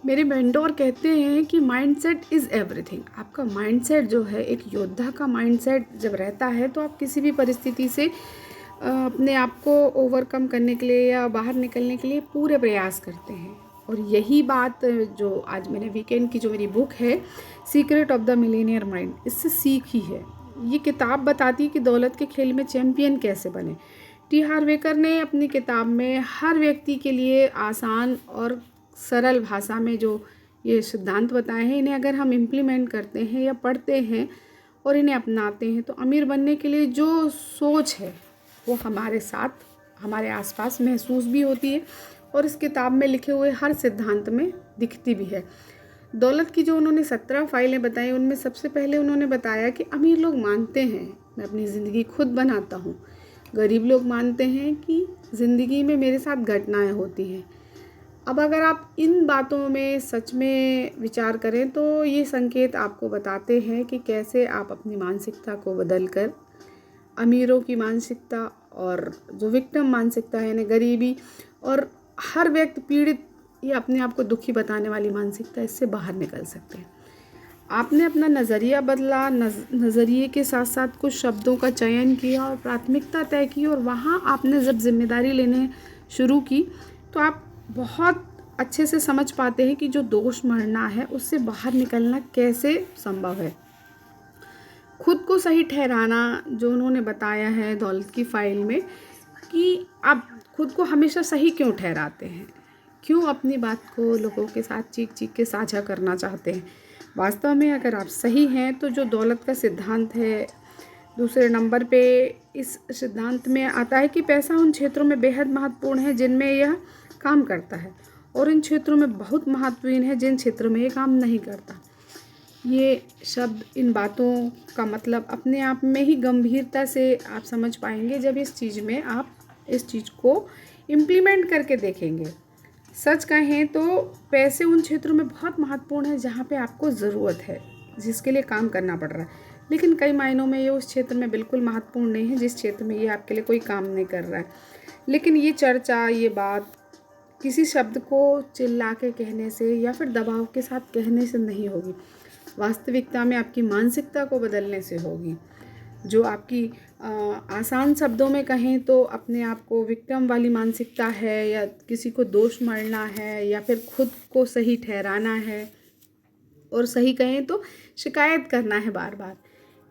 मेरे मेंटोर कहते हैं कि माइंडसेट इज़ एवरीथिंग। आपका माइंडसेट जो है, एक योद्धा का माइंडसेट जब रहता है तो आप किसी भी परिस्थिति से अपने आप को ओवरकम करने के लिए या बाहर निकलने के लिए पूरे प्रयास करते हैं। और यही बात जो आज मैंने वीकेंड की जो मेरी बुक है secret of the Millionaire mind, इससे सीखी है। ये किताब बताती है कि दौलत के खेल में चैंपियन कैसे बने। टी हार्वेकर ने अपनी किताब में हर व्यक्ति के लिए आसान और सरल भाषा में जो ये सिद्धांत बताए हैं, इन्हें अगर हम इम्प्लीमेंट करते हैं या पढ़ते हैं और इन्हें अपनाते हैं तो अमीर बनने के लिए जो सोच है वो हमारे साथ, हमारे आसपास महसूस भी होती है और इस किताब में लिखे हुए हर सिद्धांत में दिखती भी है। दौलत की जो उन्होंने 17 फाइलें बताई, उनमें सबसे पहले उन्होंने बताया कि अमीर लोग मानते हैं मैं अपनी ज़िंदगी खुद बनाता हूँ, गरीब लोग मानते हैं कि ज़िंदगी में मेरे साथ घटनाएं होती हैं। अब अगर आप इन बातों में सच में विचार करें तो ये संकेत आपको बताते हैं कि कैसे आप अपनी मानसिकता को बदल कर अमीरों की मानसिकता और जो विक्टिम मानसिकता है, यानी गरीबी और हर व्यक्ति पीड़ित या अपने आप को दुखी बताने वाली मानसिकता, इससे बाहर निकल सकते हैं। आपने अपना नज़रिया बदला, नज़रिए के साथ साथ कुछ शब्दों का चयन किया और प्राथमिकता तय की, और वहाँ आपने जब जिम्मेदारी लेने शुरू की तो आप बहुत अच्छे से समझ पाते हैं कि जो दोष मरना है उससे बाहर निकलना कैसे संभव है। खुद को सही ठहराना जो उन्होंने बताया है दौलत की फाइल में, कि आप खुद को हमेशा सही क्यों ठहराते हैं, क्यों अपनी बात को लोगों के साथ चीख चीख के साझा करना चाहते हैं। वास्तव में अगर आप सही हैं तो जो दौलत का सिद्धांत है दूसरे नंबर पे, इस सिद्धांत में आता है कि पैसा उन क्षेत्रों में बेहद महत्वपूर्ण है जिनमें यह काम करता है, और इन क्षेत्रों में बहुत महत्वहीन है जिन क्षेत्रों में ये काम नहीं करता। ये शब्द, इन बातों का मतलब अपने आप में ही गंभीरता से आप समझ पाएंगे जब इस चीज़ को इम्प्लीमेंट करके देखेंगे। सच कहें तो पैसे उन क्षेत्रों में बहुत महत्वपूर्ण है जहाँ पे आपको ज़रूरत है, जिसके लिए काम करना पड़ रहा है, लेकिन कई मायनों में ये उस क्षेत्र में बिल्कुल महत्वपूर्ण नहीं है जिस क्षेत्र में ये आपके लिए कोई काम नहीं कर रहा है। लेकिन ये चर्चा, ये बात किसी शब्द को चिल्ला के कहने से या फिर दबाव के साथ कहने से नहीं होगी, वास्तविकता में आपकी मानसिकता को बदलने से होगी। जो आपकी आसान शब्दों में कहें तो अपने आप को विक्टिम वाली मानसिकता है, या किसी को दोष मढ़ना है, या फिर खुद को सही ठहराना है, और सही कहें तो शिकायत करना है बार बार।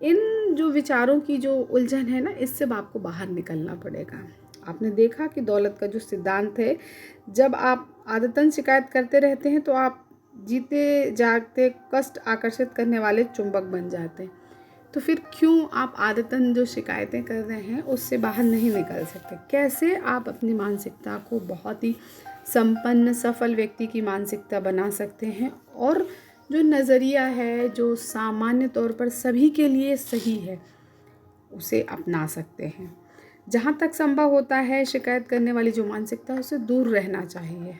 इन जो विचारों की जो उलझन है ना, इससे आपको बाहर निकलना पड़ेगा। आपने देखा कि दौलत का जो सिद्धांत है, जब आप आदतन शिकायत करते रहते हैं तो आप जीते जागते कष्ट आकर्षित करने वाले चुंबक बन जाते हैं। तो फिर क्यों आप आदतन जो शिकायतें कर रहे हैं उससे बाहर नहीं निकल सकते? कैसे आप अपनी मानसिकता को बहुत ही संपन्न सफल व्यक्ति की मानसिकता बना सकते हैं, और जो नज़रिया है जो सामान्य तौर पर सभी के लिए सही है उसे अपना सकते हैं। जहाँ तक संभव होता है शिकायत करने वाली जो मानसिकता है उससे दूर रहना चाहिए,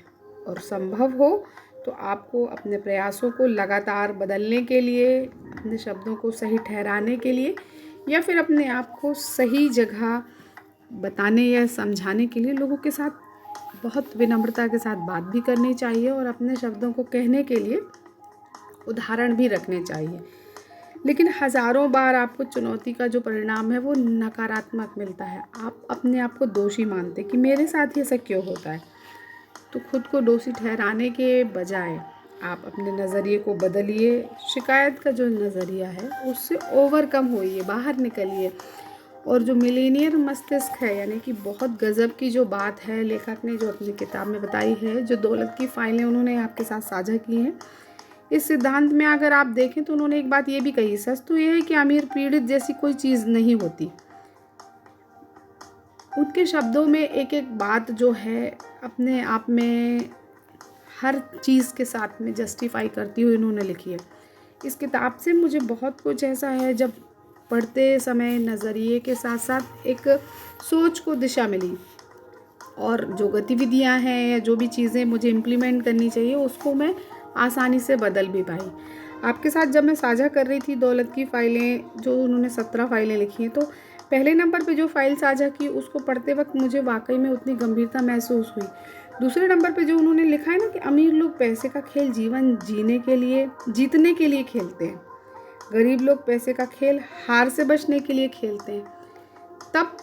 और संभव हो तो आपको अपने प्रयासों को लगातार बदलने के लिए, अपने शब्दों को सही ठहराने के लिए, या फिर अपने आप को सही जगह बताने या समझाने के लिए लोगों के साथ बहुत विनम्रता के साथ बात भी करनी चाहिए, और अपने शब्दों को कहने के लिए उदाहरण भी रखने चाहिए। लेकिन हज़ारों बार आपको चुनौती का जो परिणाम है वो नकारात्मक मिलता है। आप अपने आप को दोषी मानते कि मेरे साथ ही ऐसा क्यों होता है। तो खुद को दोषी ठहराने के बजाय आप अपने नज़रिए को बदलिए, शिकायत का जो नज़रिया है उससे ओवरकम होइए, बाहर निकलिए। और जो मिलेनियर मस्तिष्क है, यानी कि बहुत गज़ब की जो बात है लेखक ने जो अपनी किताब में बताई है, जो दौलत की फाइलें उन्होंने आपके साथ साझा की हैं, इस सिद्धांत में अगर आप देखें तो उन्होंने एक बात ये भी कही, सच तो ये है कि अमीर पीड़ित जैसी कोई चीज़ नहीं होती। उनके शब्दों में एक एक बात जो है अपने आप में हर चीज़ के साथ में जस्टिफाई करती हुई उन्होंने लिखी है। इस किताब से मुझे बहुत कुछ ऐसा है जब पढ़ते समय नज़रिए के साथ साथ एक सोच को दिशा मिली, और जो गतिविधियां हैं या जो भी चीज़ें मुझे इम्प्लीमेंट करनी चाहिए उसको मैं आसानी से बदल भी पाई। आपके साथ जब मैं साझा कर रही थी दौलत की फ़ाइलें, जो उन्होंने 17 फ़ाइलें लिखी हैं, तो पहले नंबर पे जो फ़ाइल साझा की उसको पढ़ते वक्त मुझे वाकई में उतनी गंभीरता महसूस हुई। दूसरे नंबर पे जो उन्होंने लिखा है ना कि अमीर लोग पैसे का खेल जीवन जीतने के लिए खेलते हैं, गरीब लोग पैसे का खेल हार से बचने के लिए खेलते हैं। तब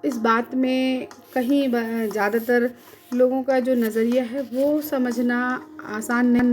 इस बात में कहीं ज़्यादातर लोगों का जो नज़रिया है वो समझना आसान नहीं